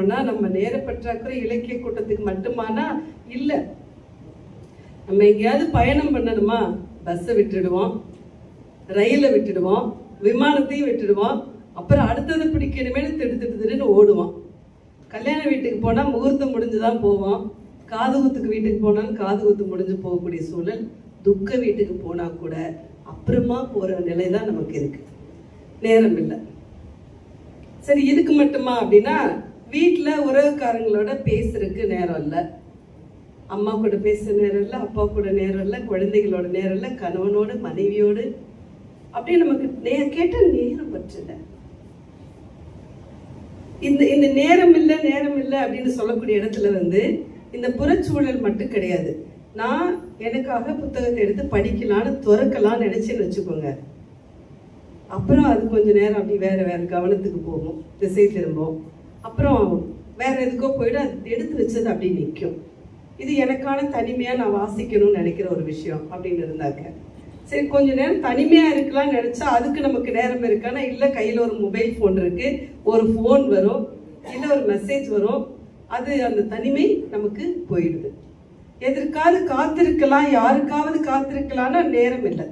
போனா நம்ம நேர பற்றாக்குறை இலக்கிய கூட்டத்துக்கு மட்டுமானா இல்லை. நம்ம எங்கேயாவது பயணம் பண்ணணுமா, பஸ்ஸை விட்டுடுவோம், ரயிலை விட்டுடுவோம், விமானத்தையும் விட்டுடுவோம். அப்புறம் அடுத்தது பிடிக்கணுமேனு திடுன்னு ஓடுவோம். கல்யாண வீட்டுக்கு போனால் முகூர்த்தம் முடிஞ்சு தான் போவோம். காது குத்துக்கு வீட்டுக்கு போனாலும் காது குத்து முடிஞ்சு போகக்கூடிய சூழல். துக்க வீட்டுக்கு போனால் கூட அப்புறமா போகிற நிலை தான் நமக்கு இருக்கு. நேரம் இல்லை. சரி, இதுக்கு மட்டுமா அப்படின்னா, வீட்டில் உறவுக்காரங்களோட பேசுறதுக்கு நேரம் இல்லை, அம்மா கூட பேசுற நேரம் இல்லை, அப்பா கூட நேரம் இல்லை, குழந்தைகளோட நேரம் இல்லை, கணவனோடு மனைவியோடு அப்படியே நமக்கு கேட்ட நேரம் பற்றல. இந்த நேரம் இல்லை அப்படின்னு சொல்லக்கூடிய இடத்துல இந்த புறச்சூழல் மட்டும் கிடையாது. நான் எனக்காக புத்தகத்தை எடுத்து படிக்கலான்னு துறக்கலான்னு நினைச்சேன்னு வச்சுக்கோங்க, அப்புறம் அது கொஞ்சம் நேரம் அப்படி வேற கவனத்துக்கு போகும், திசை திரும்பும், அப்புறம் வேற எதுக்கோ போயிட்டு அது எடுத்து வச்சது அப்படி நிற்கும். இது எனக்கான தனிமையாக நான் வாசிக்கணும்னு நினைக்கிற ஒரு விஷயம் அப்படின்னு இருந்தாக்க, சரி கொஞ்ச நேரம் தனிமையாக இருக்கலாம்னு நினச்சா அதுக்கு நமக்கு நேரம் இருக்கானா இல்லை, கையில் ஒரு மொபைல் ஃபோன் இருக்குது, ஒரு ஃபோன் வரும், இல்லை ஒரு மெசேஜ் வரும், அது அந்த தனிமை நமக்கு போயிடுது. எதற்காவது காத்திருக்கலாம், யாருக்காவது காத்திருக்கலாம்னா நேரம் இல்லை.